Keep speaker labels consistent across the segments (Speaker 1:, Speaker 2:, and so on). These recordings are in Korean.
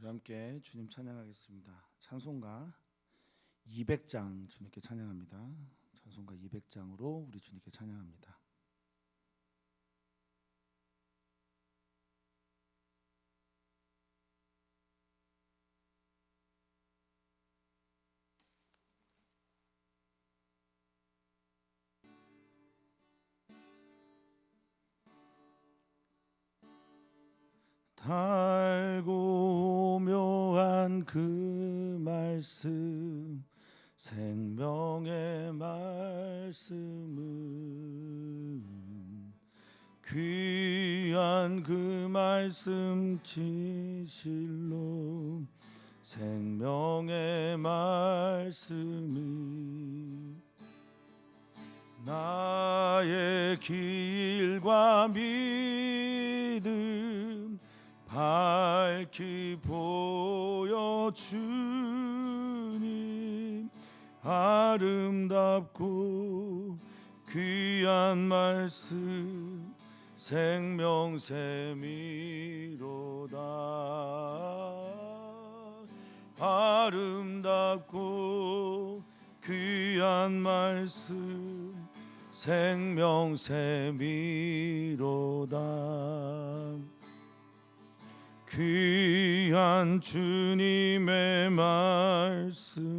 Speaker 1: 우리 함께 주님 찬양하겠습니다. 찬송가 200장 주님께 찬양합니다. 찬송가 200장으로 우리 주님께 찬양합니다. 달고 묘한 그 말씀, 생명의 말씀은 귀한 그 말씀 진실로, 생명의 말씀이 나의 길과 믿음 밝히 보여주니, 아름답고 귀한 말씀 생명샘이로다. 아름답고 귀한 말씀 생명샘이로다. 귀한 주님의 말씀은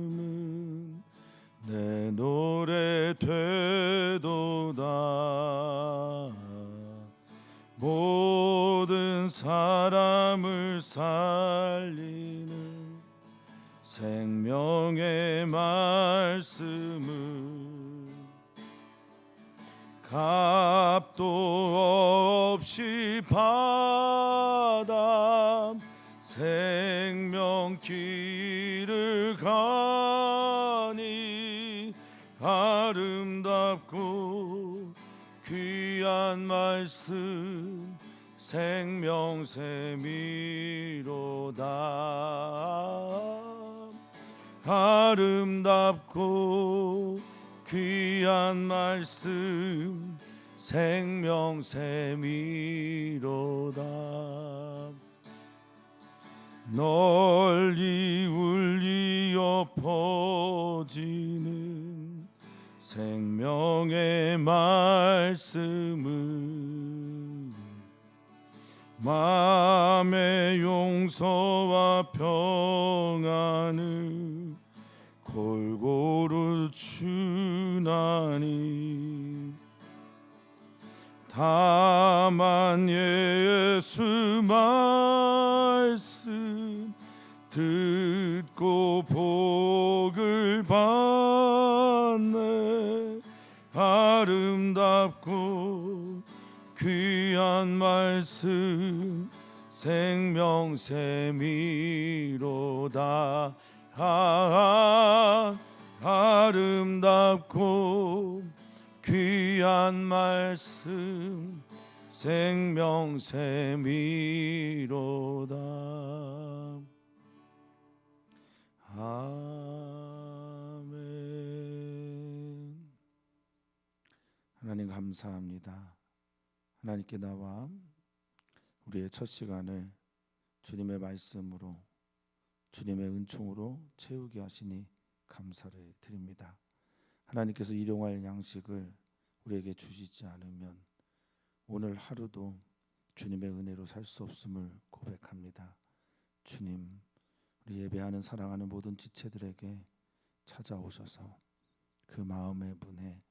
Speaker 1: 내 노래 되도다. 모든 사람을 살리는 생명의 말씀은 값도 없이 받아 생명길을 가니, 아름답고 귀한 말씀 생명샘이로다. 아름답고 귀한 말씀 생명샘이로다. 널리 울리어 퍼지는 생명의 말씀은 마음의 용서와 평안을 골고루 주나니, 다만 예수 말씀 듣고 복을 받네. 아름답고 귀한 말씀 생명샘이로다. 아름답고 귀한 말씀 생명샘이로다. 아멘. 하나님 감사합니다. 하나님께 나와 우리의 첫 시간을 주님의 말씀으로, 주님의 은총으로 채우게 하시니 감사를 드립니다. 하나님께서 일용할 양식을 우리에게 주시지 않으면 오늘 하루도 주님의 은혜로 살 수 없음을 고백합니다. 주님, 우리 예배하는 사랑하는 모든 지체들에게 찾아오셔서 그 마음의 문에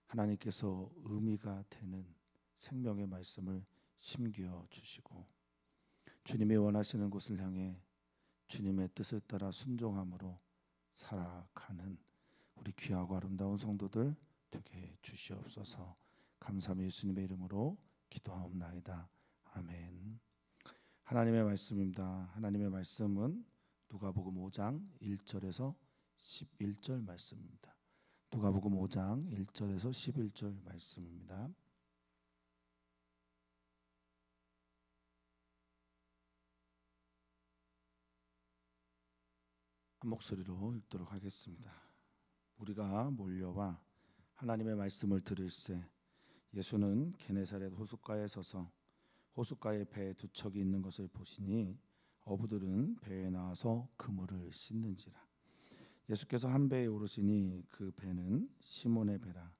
Speaker 1: 하나님께서 의미가 되는 생명의 말씀을 심겨 주시고, 주님이 원하시는 곳을 향해 주님의 뜻을 따라 순종함으로 살아가는 우리 귀하고 아름다운 성도들 되게 주시옵소서. 감사함이 예수님의 이름으로 기도하옵나이다. 아멘. 하나님의 말씀입니다. 하나님의 말씀은 누가복음 5장 1절에서 11절 말씀입니다. 누가복음 5장 1절에서 11절 말씀입니다. 한 목소리로 읽도록 하겠습니다. 우리가 몰려와 하나님의 말씀을 들을새 예수는 게네사렛 호숫가에 서서 호숫가에 배 두 척이 있는 것을 보시니 어부들은 배에 나와서 그물을 씻는지라. 예수께서 한 배에 오르시니 그 배는 시몬의 배라.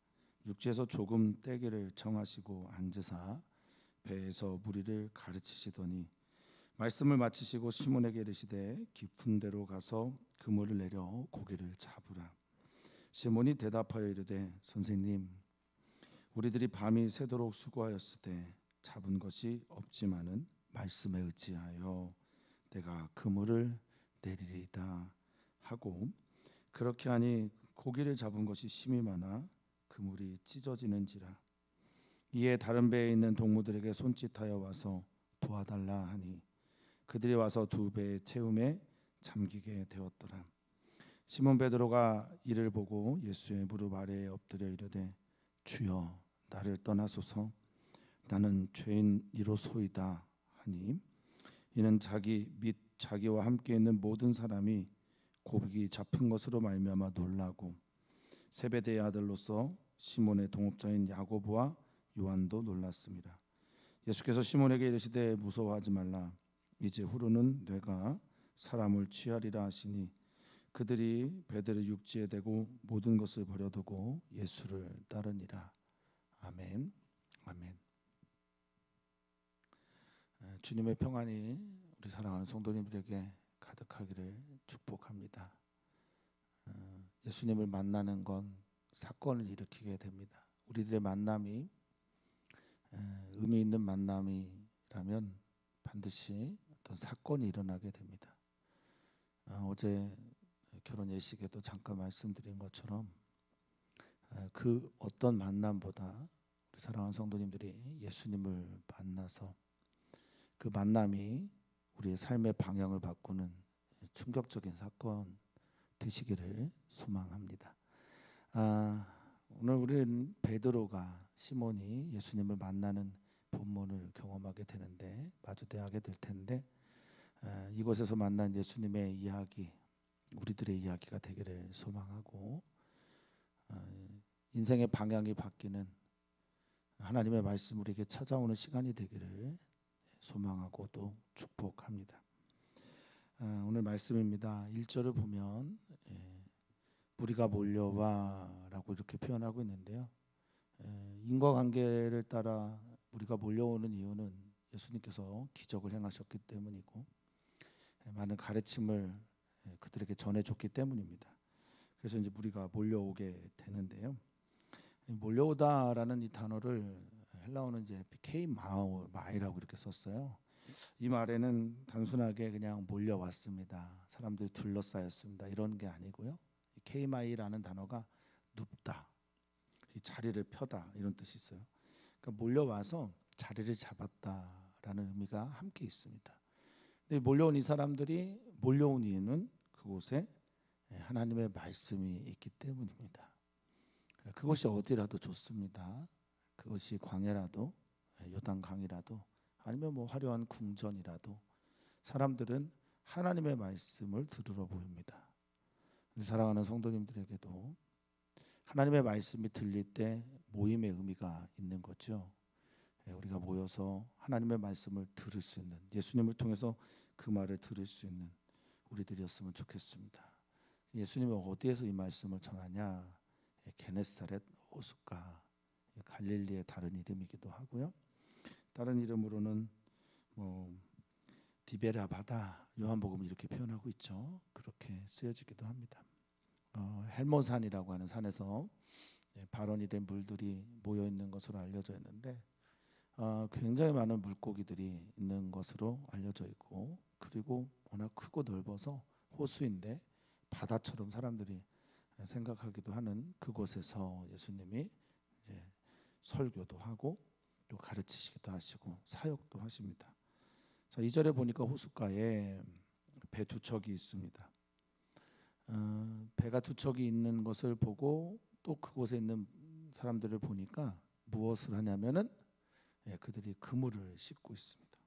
Speaker 1: 육지에서 조금 떼기를 정하시고 앉으사 배에서 무리를 가르치시더니 말씀을 마치시고 시몬에게 이르시되 깊은 데로 가서 그물을 내려 고기를 잡으라. 시몬이 대답하여 이르되 선생님, 우리들이 밤이 새도록 수고하였을 때 잡은 것이 없지만은 말씀에 의지하여 내가 그물을 내리리이다 하고, 그렇게 하니 고기를 잡은 것이 심히 많아 그물이 찢어지는지라. 이에 다른 배에 있는 동무들에게 손짓하여 와서 도와달라 하니 그들이 와서 두 배의 채움에 잠기게 되었더라. 시몬 베드로가 이를 보고 예수의 무릎 아래에 엎드려 이르되 주여 나를 떠나소서, 나는 죄인이로소이다 하니 이는 자기 및 자기와 함께 있는 모든 사람이 고기 잡힌 것으로 말미암아 놀라고 세베대의 아들로서 시몬의 동업자인 야고보와 요한도 놀랐습니다. 예수께서 시몬에게 이르시되 무서워하지 말라. 이제 후로는 내가 사람을 취하리라 하시니 그들이 배들을 육지에 대고 모든 것을 버려두고 예수를 따르니라. 아멘. 아멘. 주님의 평안이 우리 사랑하는 성도님들에게 가득하기를 축복합니다. 예수님을 만나는 건 사건을 일으키게 됩니다. 우리들의 만남이 의미 있는 만남이라면 반드시 어떤 사건이 일어나게 됩니다. 어제 결혼 예식에도 잠깐 말씀드린 것처럼 그 어떤 만남보다 우리 사랑하는 성도님들이 예수님을 만나서 그 만남이 우리의 삶의 방향을 바꾸는 충격적인 사건 되시기를 소망합니다. 오늘 우리는 베드로가 시몬이 예수님을 만나는 본문을 경험하게 되는데 마주대하게 될 텐데, 이곳에서 만난 예수님의 이야기, 우리들의 이야기가 되기를 소망하고 인생의 방향이 바뀌는 하나님의 말씀 우리에게 찾아오는 시간이 되기를 소망하고 또 축복합니다. 오늘 말씀입니다. 1절을 보면 무리가 몰려와 라고 이렇게 표현하고 있는데요, 인과관계를 따라 우리가 몰려오는 이유는 예수님께서 기적을 행하셨기 때문이고 많은 가르침을 그들에게 전해줬기 때문입니다. 그래서 이제 무리가 몰려오게 되는데요, 몰려오다라는 이 단어를 헬라어는 이제 케이마이라고 이렇게 썼어요. 이 말에는 단순하게 그냥 몰려왔습니다, 사람들이 둘러싸였습니다, 이런 게 아니고요, 케이마이라는 단어가 눕다, 이 자리를 펴다, 이런 뜻이 있어요. 그러니까 몰려와서 자리를 잡았다라는 의미가 함께 있습니다. 근데 몰려온 이 사람들이 몰려온 이유는 그곳에 하나님의 말씀이 있기 때문입니다. 그것이 어디라도 좋습니다. 그것이 광야라도 요단강이라도 아니면 뭐 화려한 궁전이라도 사람들은 하나님의 말씀을 들으러 모입니다. 사랑하는 성도님들에게도 하나님의 말씀이 들릴 때 모임의 의미가 있는 거죠. 우리가 모여서 하나님의 말씀을 들을 수 있는, 예수님을 통해서 그 말을 들을 수 있는 우리들이었으면 좋겠습니다. 예수님은 어디에서 이 말씀을 전하냐? 게네사렛 호숫가, 갈릴리의 다른 이름이기도 하고요, 다른 이름으로는 디베라 바다, 요한복음 이렇게 표현하고 있죠. 그렇게 쓰여지기도 합니다. 헬몬산이라고 하는 산에서 발원이 된 물들이 모여 있는 것으로 알려져 있는데 굉장히 많은 물고기들이 있는 것으로 알려져 있고, 그리고 워낙 크고 넓어서 호수인데 바다처럼 사람들이 생각하기도 하는 그곳에서 예수님이 이제 설교도 하고 또 가르치시기도 하시고 사역도 하십니다. 자, 2절에 보니까 호숫가에 배 두 척이 있습니다. 배가 두 척이 있는 것을 보고 또 그곳에 있는 사람들을 보니까 무엇을 하냐면은 그들이 그물을 싣고 있습니다.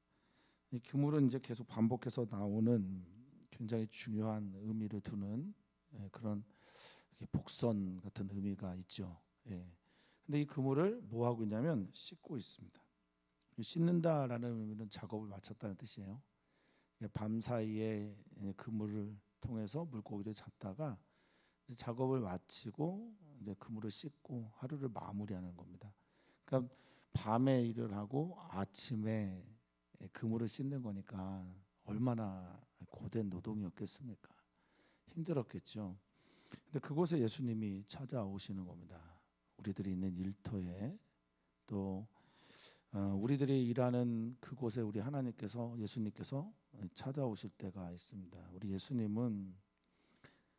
Speaker 1: 이 그물은 이제 계속 반복해서 나오는 굉장히 중요한 의미를 두는 그런 복선 같은 의미가 있죠. 근데 이 그물을 뭐 하고 있냐면 싣고 있습니다. 싣는다라는 의미는 작업을 마쳤다는 뜻이에요. 밤 사이에 그물을 통해서 물고기를 잡다가 이제 작업을 마치고 이제 그물을 씻고 하루를 마무리하는 겁니다. 그러니까 밤에 일을 하고 아침에 그물을 씻는 거니까 얼마나 고된 노동이었겠습니까? 힘들었겠죠. 근데 그곳에 예수님이 찾아오시는 겁니다. 우리들이 있는 일터에 또 우리들이 일하는 그곳에 우리 하나님께서 예수님께서 찾아오실 때가 있습니다. 우리 예수님은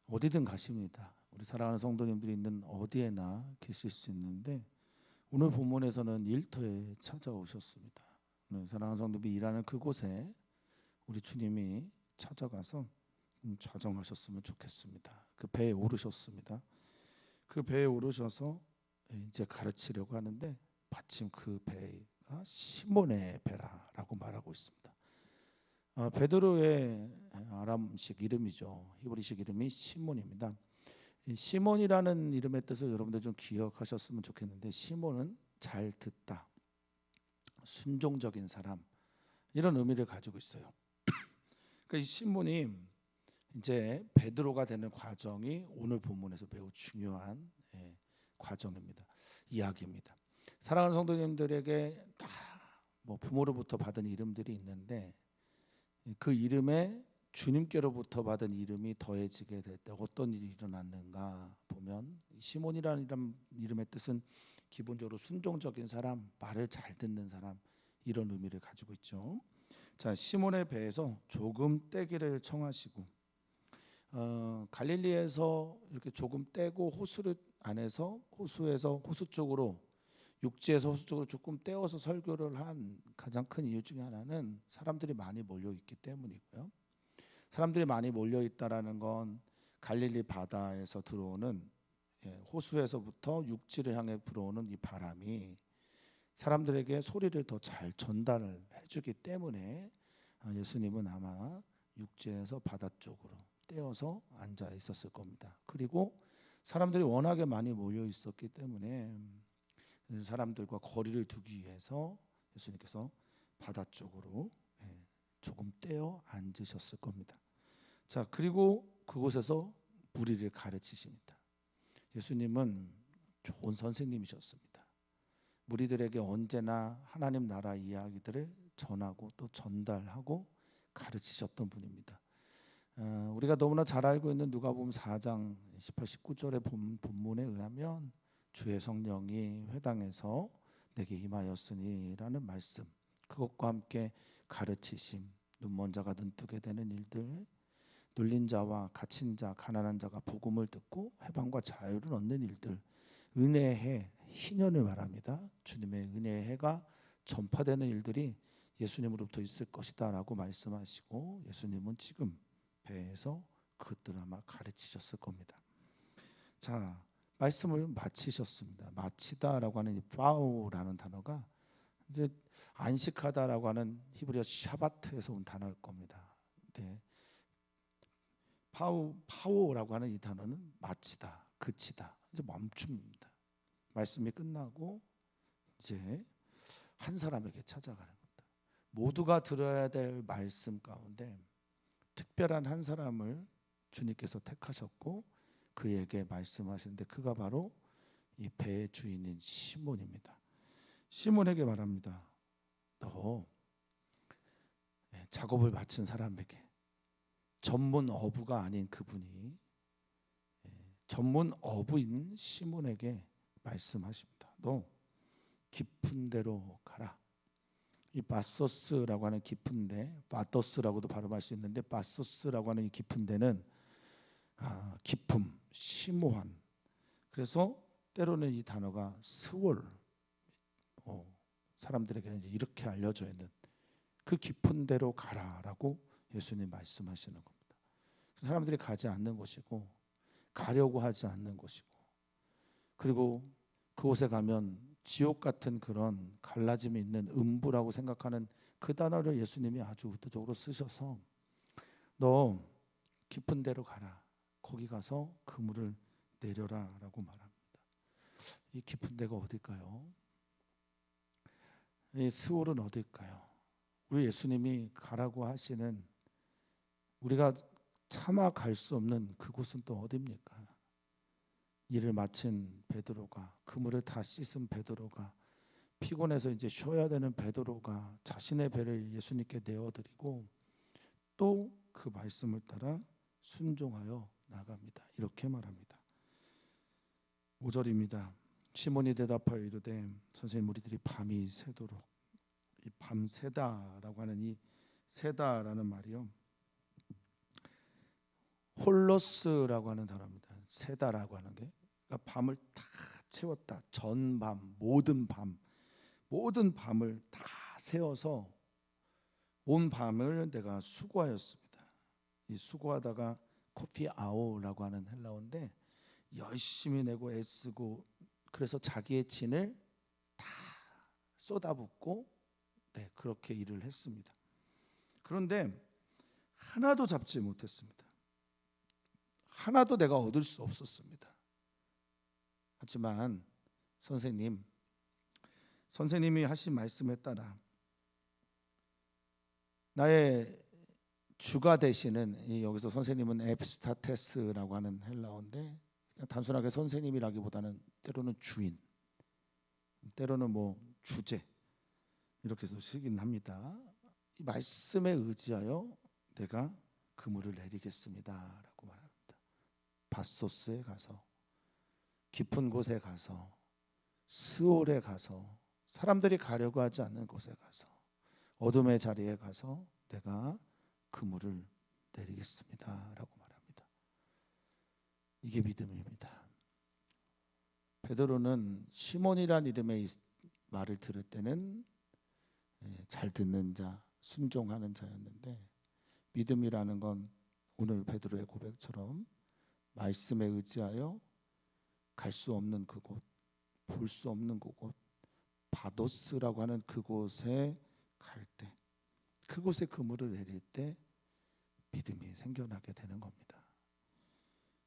Speaker 1: 어디든 가십니다. 우리 사랑하는 성도님들이 있는 어디에나 계실 수 있는데 오늘 본문에서는 일터에 찾아오셨습니다. 오늘 사랑하는 성도님이 일하는 그곳에 우리 주님이 찾아가서 좌정하셨으면 좋겠습니다. 그 배에 오르셨습니다. 그 배에 오르셔서 이제 가르치려고 하는데 마침 그 배가 시몬의 배라라고 말하고 있습니다. 베드로의 아람식 이름이죠. 히브리식 이름이 시몬입니다. 시몬이라는 이름의 뜻을 여러분들 좀 기억하셨으면 좋겠는데 시몬은 잘 듣다, 순종적인 사람 이런 의미를 가지고 있어요. 그러니까 이 시몬이 이제 베드로가 되는 과정이 오늘 본문에서 매우 중요한 과정입니다. 이야기입니다. 사랑하는 성도님들에게 다 뭐 부모로부터 받은 이름들이 있는데 그 이름에 주님께로부터 받은 이름이 더해지게 될 때 어떤 일이 일어났는가 보면 시몬이라는 이름의 뜻은 기본적으로 순종적인 사람, 말을 잘 듣는 사람 이런 의미를 가지고 있죠. 자, 시몬의 배에서 조금 떼기를 청하시고 갈릴리에서 이렇게 조금 떼고 호수에서 호수 쪽으로 육지에서 호수 쪽으로 조금 떼어서 설교를 한 가장 큰 이유 중에 하나는 사람들이 많이 몰려 있기 때문이고요. 사람들이 많이 몰려 있다라는 건 갈릴리 바다에서 들어오는 호수에서부터 육지를 향해 불어오는 이 바람이 사람들에게 소리를 더 잘 전달을 해주기 때문에 예수님은 아마 육지에서 바다 쪽으로 떼어서 앉아 있었을 겁니다. 그리고 사람들이 워낙에 많이 몰려 있었기 때문에 사람들과 거리를 두기 위해서 예수님께서 바다 쪽으로 조금 떼어 앉으셨을 겁니다. 자, 그리고 그곳에서 무리를 가르치십니다. 예수님은 좋은 선생님이셨습니다. 무리들에게 언제나 하나님 나라 이야기들을 전하고 또 전달하고 가르치셨던 분입니다. 우리가 너무나 잘 알고 있는 누가복음 4장 18, 19절의 본문에 의하면 주의 성령이 회당에서 내게 임하였으니라는 말씀, 그것과 함께 가르치심, 눈먼 자가 눈뜨게 되는 일들, 눌린 자와 갇힌 자, 가난한 자가 복음을 듣고 해방과 자유를 얻는 일들, 은혜의 해, 희년을 말합니다. 주님의 은혜의 해가 전파되는 일들이 예수님으로부터 있을 것이다 라고 말씀하시고 예수님은 지금 배에서 그것들을 아마 가르치셨을 겁니다. 자, 말씀을 마치셨습니다. 마치다라고 하는 이 파우라는 단어가 이제 안식하다라고 하는 히브리어 샤바트에서 온 단어일 겁니다. 네. 파오라고 하는 이 단어는 마치다, 그치다, 이제 멈춤입니다. 말씀이 끝나고 이제 한 사람에게 찾아가는 겁니다. 모두가 들어야 될 말씀 가운데 특별한 한 사람을 주님께서 택하셨고 그에게 말씀하시는데 그가 바로 이 배의 주인인 시몬입니다. 시몬에게 말합니다. 너 작업을 마친 사람에게 전문 어부가 아닌 그분이 전문 어부인 시몬에게 말씀하십니다. 너 깊은 데로 가라. 이 바소스라고 하는 깊은 데, 바토스라고도 발음할 수 있는데 바소스라고 하는 이 깊은 데는 깊음, 심오한. 그래서 때로는 이 단어가 스월, 사람들에게는 이제 이렇게 알려져 있는 그 깊은 데로 가라라고 예수님 말씀하시는 겁니다. 사람들이 가지 않는 곳이고 가려고 하지 않는 곳이고 그리고 그곳에 가면 지옥 같은 그런 갈라짐이 있는 음부라고 생각하는 그 단어를 예수님이 아주 의도적으로 쓰셔서 너 깊은 데로 가라. 거기 가서 그물을 내려라 라고 말합니다. 이 깊은 데가 어딜까요? 이 스월은 어딜까요? 우리 예수님이 가라고 하시는 우리가 차마 갈 수 없는 그곳은 또 어디입니까? 일을 마친 베드로가, 그물을 다 씻은 베드로가, 피곤해서 이제 쉬어야 되는 베드로가 자신의 배를 예수님께 내어드리고 또 그 말씀을 따라 순종하여 나갑니다. 이렇게 말합니다. 5절입니다. 시몬이 대답하여 이르되 선생님, 우리들이 밤이 새도록, 이 밤 새다라고 하는 이 새다라는 말이요, 홀로스라고 하는 단어입니다. 새다라고 하는 게, 그러니까 밤을 다 채웠다. 전밤, 모든 밤을 다 세워서 온 밤을 내가 수고하였습니다. 이 수고하다가 코피 아오라고 하는 헬라어인데, 열심히 내고 애쓰고, 그래서 자기의 진을 다 쏟아붓고 그렇게 일을 했습니다. 그런데 하나도 잡지 못했습니다. 하나도 내가 얻을 수 없었습니다. 하지만 선생님이 하신 말씀에 따라 나의 주가 되시는, 여기서 선생님은 에피스타테스라고 하는 헬라어인데, 그냥 단순하게 선생님이라기보다는 때로는 주인, 때로는 뭐 주제, 이렇게 해서 쓰긴 합니다. 이 말씀에 의지하여 내가 그물을 내리겠습니다라고 말합니다. 밧소스에 가서, 깊은 곳에 가서, 스올에 가서, 사람들이 가려고 하지 않는 곳에 가서, 어둠의 자리에 가서 내가 그물을 내리겠습니다라고 말합니다. 이게 믿음입니다. 베드로는 시몬이란 이름의 말을 들을 때는 잘 듣는 자, 순종하는 자였는데, 믿음이라는 건 오늘 베드로의 고백처럼 말씀에 의지하여 갈 수 없는 그곳, 볼 수 없는 그곳, 바도스라고 하는 그곳에 갈 때, 그곳에 그물을 내릴 때 믿음이 생겨나게 되는 겁니다.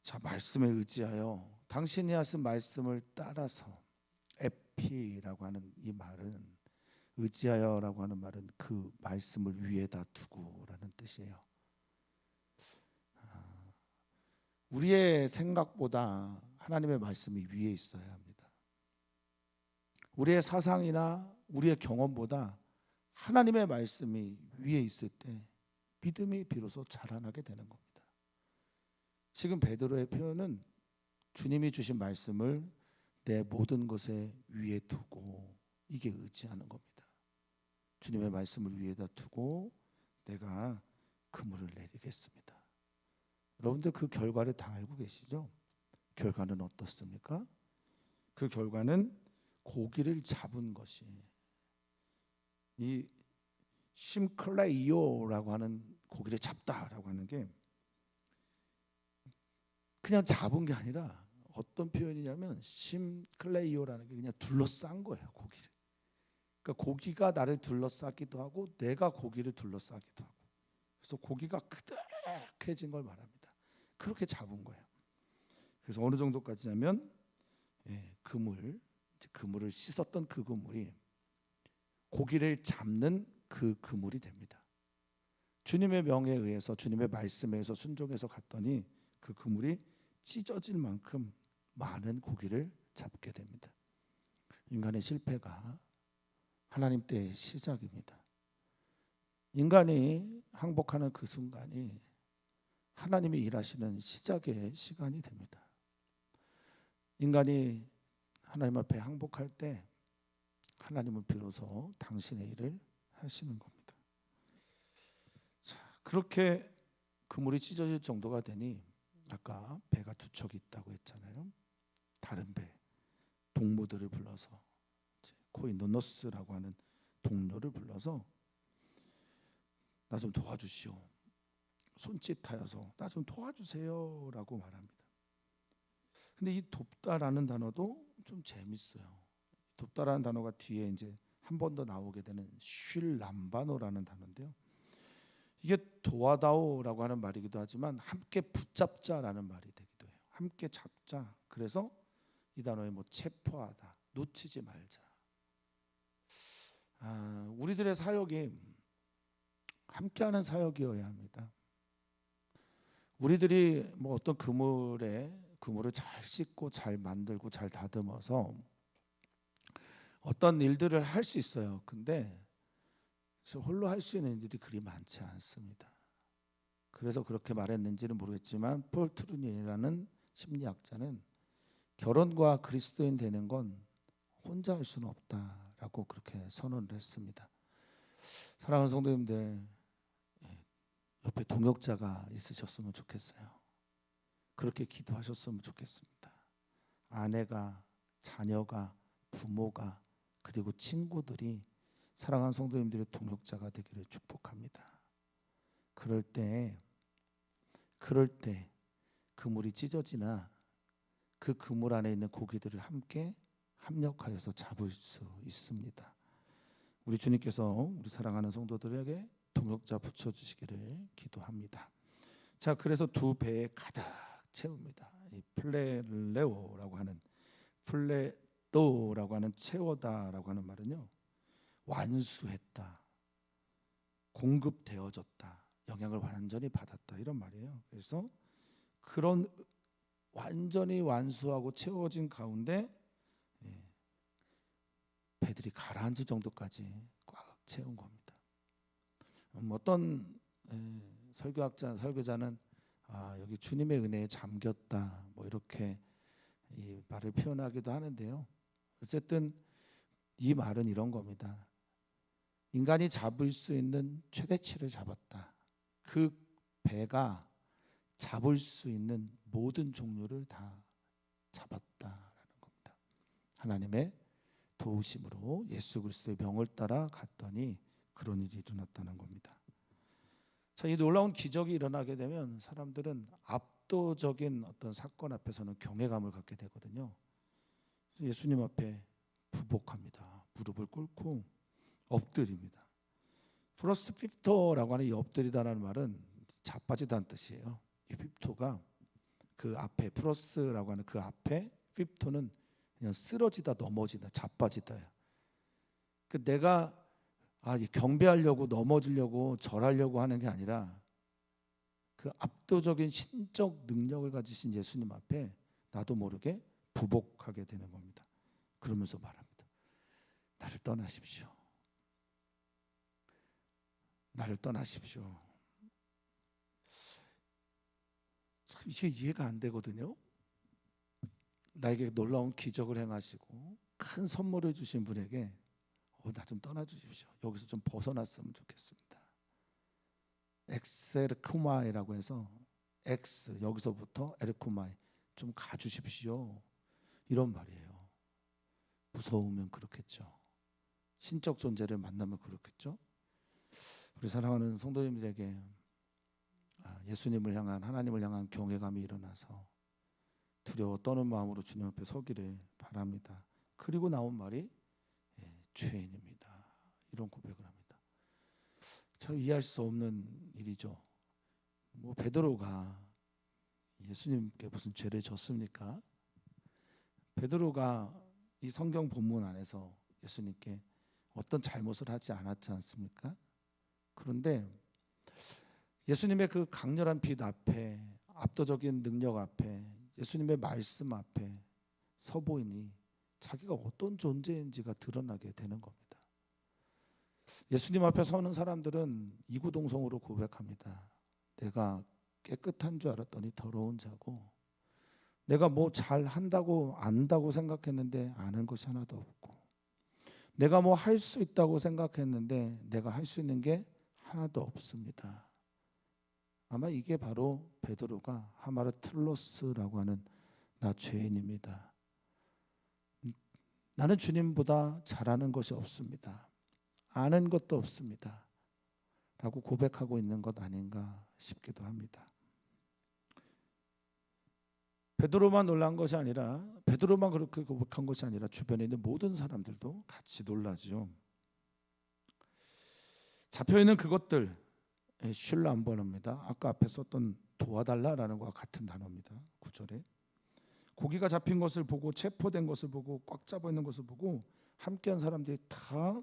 Speaker 1: 자, 말씀에 의지하여 당신이 하신 말씀을 따라서, 에피라고 하는 이 말은, 의지하여라고 하는 말은 그 말씀을 위에다 두고라는 뜻이에요. 우리의 생각보다 하나님의 말씀이 위에 있어야 합니다. 우리의 사상이나 우리의 경험보다 하나님의 말씀이 위에 있을 때 믿음이 비로소 자라나게 되는 겁니다. 지금 베드로의 표현은 주님이 주신 말씀을 내 모든 것에 위에 두고, 이게 의지하는 겁니다. 주님의 말씀을 위에다 두고 내가 그물을 내리겠습니다. 여러분들 그 결과를 다 알고 계시죠? 결과는 어떻습니까? 그 결과는 고기를 잡은 것이, 이 심클레이오라고 하는, 고기를 잡다라고 하는 게 그냥 잡은 게 아니라 어떤 표현이냐면, 심클레이오라는 게 그냥 둘러싼 거예요, 고기를. 그러니까 고기가 나를 둘러싸기도 하고 내가 고기를 둘러싸기도 하고, 그래서 고기가 그득해진 걸 말합니다. 그렇게 잡은 거예요. 그래서 어느 정도까지냐면, 그물을 씻었던 그 그물이 고기를 잡는 그 그물이 됩니다. 주님의 명에 의해서, 주님의 말씀에 의해서 순종해서 갔더니 그 그물이 찢어질 만큼 많은 고기를 잡게 됩니다. 인간의 실패가 하나님 때의 시작입니다. 인간이 항복하는 그 순간이 하나님이 일하시는 시작의 시간이 됩니다. 인간이 하나님 앞에 항복할 때 하나님은 비로소 당신의 일을 하시는 겁니다. 자, 그렇게 그물이 찢어질 정도가 되니, 아까 배가 두 척이 있다고 했잖아요. 다른 배, 동무들을 불러서, 코이노노스라고 하는 동료를 불러서 나 좀 도와주시오, 손짓하여서 나 좀 도와주세요라고 말합니다. 근데 이 돕다라는 단어도 좀 재밌어요. 돕다라는 단어가 뒤에 이제 한 번 더 나오게 되는 쉴람바노라는 단어인데요. 이게 도와다오라고 하는 말이기도 하지만 함께 붙잡자라는 말이 되기도 해요. 함께 잡자. 그래서 이 단어에 뭐 체포하다, 놓치지 말자. 우리들의 사역이 함께하는 사역이어야 합니다. 우리들이 뭐 어떤 그물을 잘 씻고 잘 만들고 잘 다듬어서 어떤 일들을 할 수 있어요. 근데 홀로 할 수 있는 일들이 그리 많지 않습니다. 그래서 그렇게 말했는지는 모르겠지만 폴 트루니라는 심리학자는 결혼과 그리스도인 되는 건 혼자 할 수는 없다라고 그렇게 선언을 했습니다. 사랑하는 성도님들, 옆에 동역자가 있으셨으면 좋겠어요. 그렇게 기도하셨으면 좋겠습니다. 아내가, 자녀가, 부모가, 그리고 친구들이 사랑하는 성도님들의 동역자가 되기를 축복합니다. 그럴 때 그물이 찢어지나 그 그물 안에 있는 고기들을 함께 합력하여서 잡을 수 있습니다. 우리 주님께서 우리 사랑하는 성도들에게 동역자 붙여주시기를 기도합니다. 자, 그래서 두 배에 가득 채웁니다. 이 플레레오라고 하는 채워다라고 하는 말은요, 완수했다, 공급되어졌다, 영향을 완전히 받았다, 이런 말이에요. 그래서 그런 완전히 완수하고 채워진 가운데 배들이 가라앉을 정도까지 꽉 채운 겁니다. 어떤 설교자는 여기 주님의 은혜에 잠겼다, 뭐 이렇게 이 말을 표현하기도 하는데요. 어쨌든 이 말은 이런 겁니다. 인간이 잡을 수 있는 최대치를 잡았다. 그 배가 잡을 수 있는 모든 종류를 다 잡았다라는 겁니다. 하나님의 도우심으로 예수 그리스도의 명을 따라 갔더니 그런 일이 일어났다는 겁니다. 자, 이 놀라운 기적이 일어나게 되면 사람들은 압도적인 어떤 사건 앞에서는 경외감을 갖게 되거든요. 예수님 앞에 부복합니다. 무릎을 꿇고 엎드립니다. 프로스 핍토라고 하는 이 엎드리다라는 말은 자빠지다는 뜻이에요. 이 핍토가 그 앞에, 프로스라고 하는 그 앞에, 핍토는 그냥 쓰러지다, 넘어지다, 자빠지다예요. 그 내가 경배하려고 넘어지려고 절하려고 하는 게 아니라 그 압도적인 신적 능력을 가지신 예수님 앞에 나도 모르게 부복하게 되는 겁니다. 그러면서 말합니다. 나를 떠나십시오. 나를 떠나십시오. 참 이게 이해가 안 되거든요. 나에게 놀라운 기적을 행하시고 큰 선물을 주신 분에게 나 좀 떠나주십시오. 여기서 좀 벗어났으면 좋겠습니다. 엑세르쿠마이라고 해서 여기서부터 에르쿠마이 좀 가주십시오, 이런 말이에요. 무서우면 그렇겠죠. 신적 존재를 만나면 그렇겠죠. 우리 사랑하는 성도님들에게 예수님을 향한, 하나님을 향한 경외감이 일어나서 두려워 떠는 마음으로 주님 앞에 서기를 바랍니다. 그리고 나온 말이 죄인입니다, 이런 고백을 합니다. 참 이해할 수 없는 일이죠. 뭐 베드로가 예수님께 무슨 죄를 졌습니까? 베드로가 이 성경 본문 안에서 예수님께 어떤 잘못을 하지 않았지 않습니까? 그런데 예수님의 그 강렬한 빛 앞에, 압도적인 능력 앞에, 예수님의 말씀 앞에 서 보이니 자기가 어떤 존재인지가 드러나게 되는 겁니다. 예수님 앞에 서는 사람들은 이구동성으로 고백합니다. 내가 깨끗한 줄 알았더니 더러운 자고, 내가 뭐 잘한다고 안다고 생각했는데 아는 것이 하나도 없고, 내가 뭐 할 수 있다고 생각했는데 내가 할 수 있는 게 하나도 없습니다. 아마 이게 바로 베드로가 하마르틀로스라고 하는 나 죄인입니다, 나는 주님보다 잘하는 것이 없습니다, 아는 것도 없습니다 라고 고백하고 있는 것 아닌가 싶기도 합니다. 베드로만 놀란 것이 아니라, 베드로만 그렇게 고백한 것이 아니라 주변에 있는 모든 사람들도 같이 놀라죠. 잡혀있는 그것들, 슐라 안 번호입니다. 아까 앞에 썼던 도와달라라는 것과 같은 단어입니다. 9절에 고기가 잡힌 것을 보고, 체포된 것을 보고, 꽉 잡아 있는 것을 보고 함께한 사람들이 다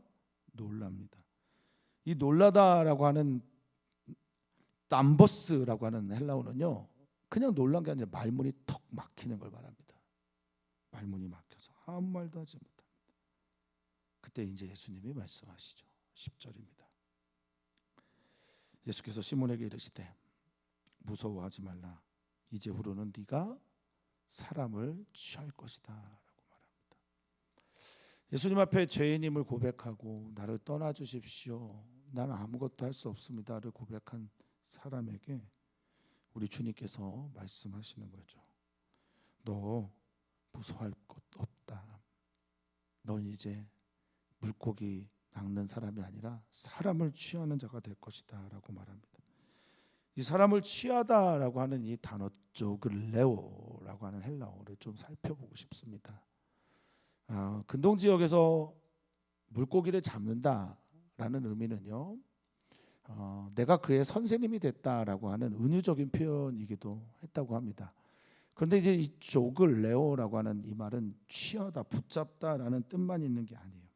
Speaker 1: 놀랍니다. 이 놀라다라고 하는 남버스라고 하는 헬라어는요, 그냥 놀란 게 아니라 말문이 턱 막히는 걸 말합니다. 말문이 막혀서 아무 말도 하지 못합니다. 그때 이제 예수님이 말씀하시죠. 10절입니다. 예수께서 시몬에게 이르시되 무서워하지 말라. 이제후로는 네가 사람을 취할 것이다 라고 말합니다. 예수님 앞에 죄인임을 고백하고 나를 떠나 주십시오, 나는 아무것도 할 수 없습니다를 고백한 사람에게 우리 주님께서 말씀하시는 거죠. 너 무서워할 것 없다. 넌 이제 물고기 낚는 사람이 아니라 사람을 취하는 자가 될 것이다 라고 말합니다. 이 사람을 취하다라고 하는 이 단어 조글레오라고 하는 헬라어를 좀 살펴보고 싶습니다. 근동 지역에서 물고기를 잡는다라는 의미는요, 내가 그의 선생님이 됐다라고 하는 은유적인 표현이기도 했다고 합니다. 그런데 이제 이 조글레오라고 하는 이 말은 취하다, 붙잡다라는 뜻만 있는 게 아니에요.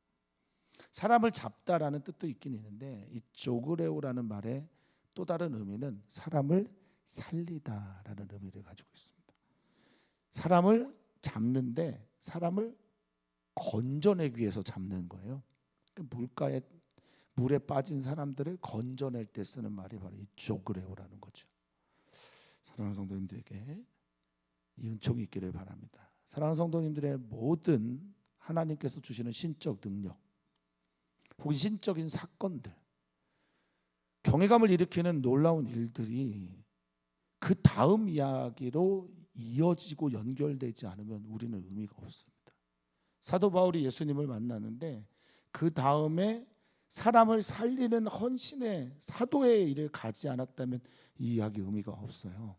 Speaker 1: 사람을 잡다라는 뜻도 있긴 있는데 이 조그레오라는 말의 또 다른 의미는 사람을 살리다라는 의미를 가지고 있습니다. 사람을 잡는데 사람을 건져내기 위해서 잡는 거예요. 물에 빠진 사람들을 건져낼 때 쓰는 말이 바로 이 조그레오라는 거죠. 사랑하는 성도님들에게 이 은총이 있기를 바랍니다. 사랑하는 성도님들의 모든 하나님께서 주시는 신적 능력 혹은 신적인 사건들, 경외감을 일으키는 놀라운 일들이 그 다음 이야기로 이어지고 연결되지 않으면 우리는 의미가 없습니다. 사도 바울이 예수님을 만나는데 그 다음에 사람을 살리는 헌신의 사도의 일을 가지 않았다면 이 이야기 의미가 없어요.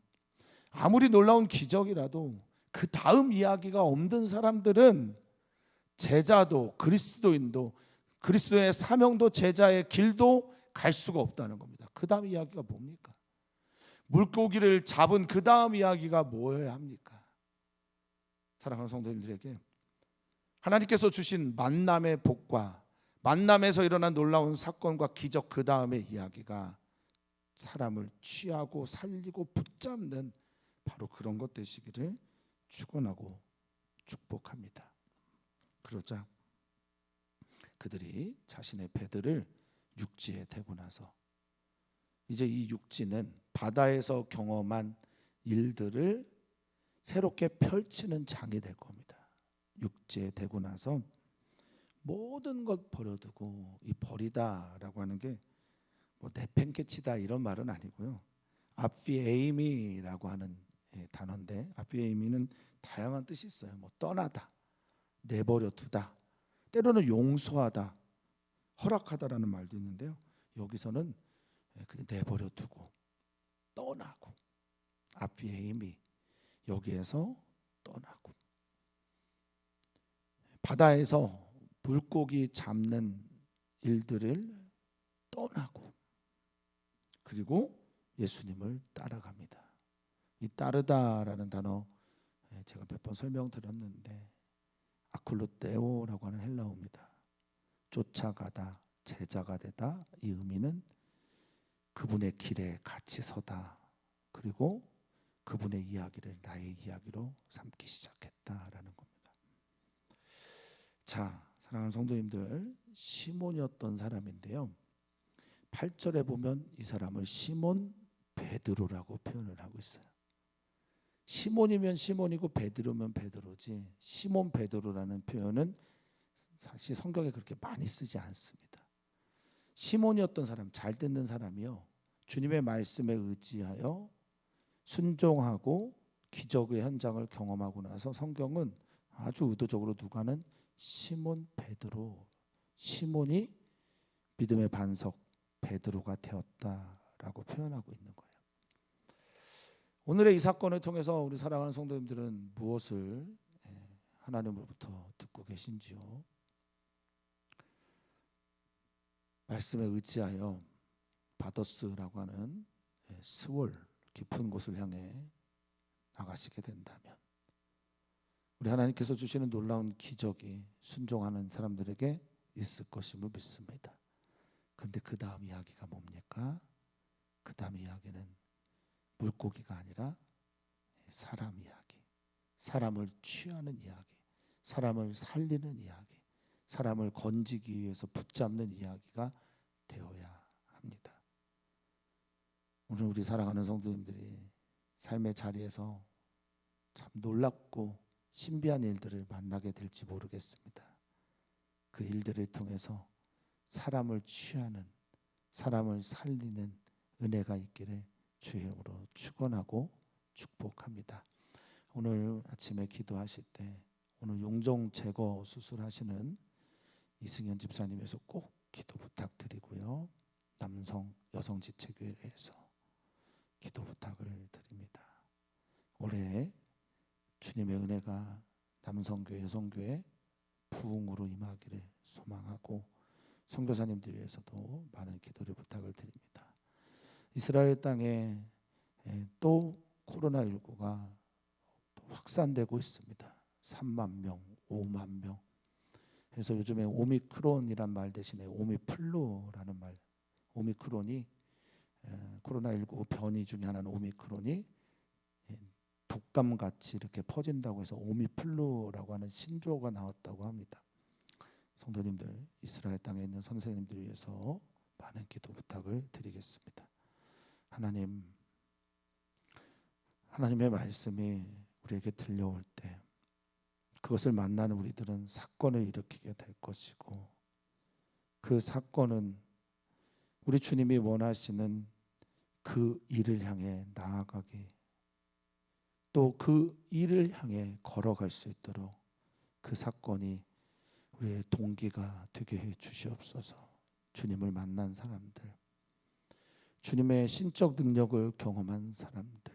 Speaker 1: 아무리 놀라운 기적이라도 그 다음 이야기가 없는 사람들은 제자도 그리스도인도 그리스도의 사명도 제자의 길도 갈 수가 없다는 겁니다. 그 다음 이야기가 뭡니까? 물고기를 잡은 그 다음 이야기가 뭐여야 합니까? 사랑하는 성도님들에게 하나님께서 주신 만남의 복과 만남에서 일어난 놀라운 사건과 기적 그 다음의 이야기가 사람을 취하고 살리고 붙잡는 바로 그런 것 되시기를 축원하고 축복합니다. 그러자 그들이 자신의 배들을 육지에 대고 나서 이제 이 육지는 바다에서 경험한 일들을 새롭게 펼치는 장이 될 겁니다. 육지에 대고 나서 모든 것 버려두고, 이 버리다라고 하는 게 뭐 내팽개치다 이런 말은 아니고요. 아피에이미라고 하는 단어인데 아피에이미는 다양한 뜻이 있어요. 뭐 떠나다, 내버려 두다, 때로는 용서하다, 허락하다라는 말도 있는데요. 여기서는 그냥 내버려 두고 떠나고, 아피에이미, 여기에서 떠나고, 바다에서 물고기 잡는 일들을 떠나고, 그리고 예수님을 따라갑니다. 이 따르다라는 단어 제가 몇 번 설명드렸는데 아클로테오라고 하는 헬라어입니다. 쫓아가다, 제자가 되다. 이 의미는 그분의 길에 같이 서다, 그리고 그분의 이야기를 나의 이야기로 삼기 시작했다라는 겁니다. 자, 사랑하는 성도님들, 시몬이었던 사람인데요, 8절에 보면 이 사람을 시몬 베드로라고 표현을 하고 있어요. 시몬이면 시몬이고 베드로면 베드로지 시몬 베드로라는 표현은 사실 성경에 그렇게 많이 쓰지 않습니다. 시몬이었던 사람, 잘 듣는 사람이요, 주님의 말씀에 의지하여 순종하고 기적의 현장을 경험하고 나서 성경은 아주 의도적으로 누가는 시몬 베드로, 시몬이 믿음의 반석 베드로가 되었다라고 표현하고 있는 거예요. 오늘의 이 사건을 통해서 우리 사랑하는 성도님들은 무엇을 하나님으로부터 듣고 계신지요? 말씀에 의지하여 바더스라고 하는 스월 깊은 곳을 향해 나가시게 된다면 우리 하나님께서 주시는 놀라운 기적이 순종하는 사람들에게 있을 것임을 믿습니다. 그런데 그 다음 이야기가 뭡니까? 그 다음 이야기는 물고기가 아니라 사람 이야기, 사람을 취하는 이야기, 사람을 살리는 이야기, 사람을 건지기 위해서 붙잡는 이야기가 되어야 합니다. 오늘 우리 사랑하는 성도님들이 삶의 자리에서 참 놀랍고 신비한 일들을 만나게 될지 모르겠습니다. 그 일들을 통해서 사람을 취하는, 사람을 살리는 은혜가 있기를 주의 이름으로 축원하고 축복합니다. 오늘 아침에 기도하실 때 오늘 용종 제거 수술하시는 이승현 집사님에서 꼭 기도 부탁드리고요. 남성 여성 지체교회에서 기도 부탁을 드립니다. 올해 주님의 은혜가 남성교회 여성교회 부흥으로 임하기를 소망하고 선교사님들 위해서도 많은 기도를 부탁을 드립니다. 이스라엘 땅에 또 코로나19가 확산되고 있습니다. 3만 명, 5만 명. 그래서 요즘에 오미크론이란 말 대신에 오미플루라는 말, 오미크론이 코로나19 변이 중에 하나는 오미크론이 독감같이 이렇게 퍼진다고 해서 오미플루라고 하는 신조어가 나왔다고 합니다. 성도님들, 이스라엘 땅에 있는 선생님들 위해서 많은 기도 부탁을 드리겠습니다. 하나님의 말씀이 우리에게 들려올 때 그것을 만나는 우리들은 사건을 일으키게 될 것이고, 그 사건은 우리 주님이 원하시는 그 일을 향해 나아가기, 또 그 일을 향해 걸어갈 수 있도록 그 사건이 우리의 동기가 되게 해 주시옵소서. 주님을 만난 사람들, 주님의 신적 능력을 경험한 사람들,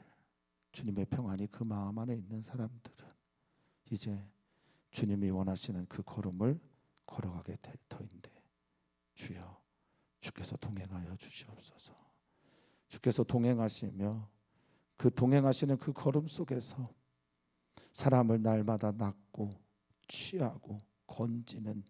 Speaker 1: 주님의 평안이 그 마음 안에 있는 사람들은 이제 주님이 원하시는 그 걸음을 걸어가게 될 터인데, 주여, 주께서 동행하여 주시옵소서. 주께서 동행하시며 그 동행하시는 그 걸음 속에서 사람을 날마다 낫고 취하고 건지는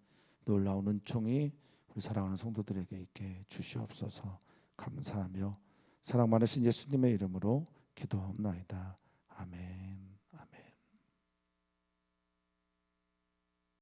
Speaker 1: 놀라운 은총이 우리 사랑하는 성도들에게 있게 주시옵소서. 감사하며 사랑 많으신 예수님의 이름으로 기도하옵나이다. 아멘.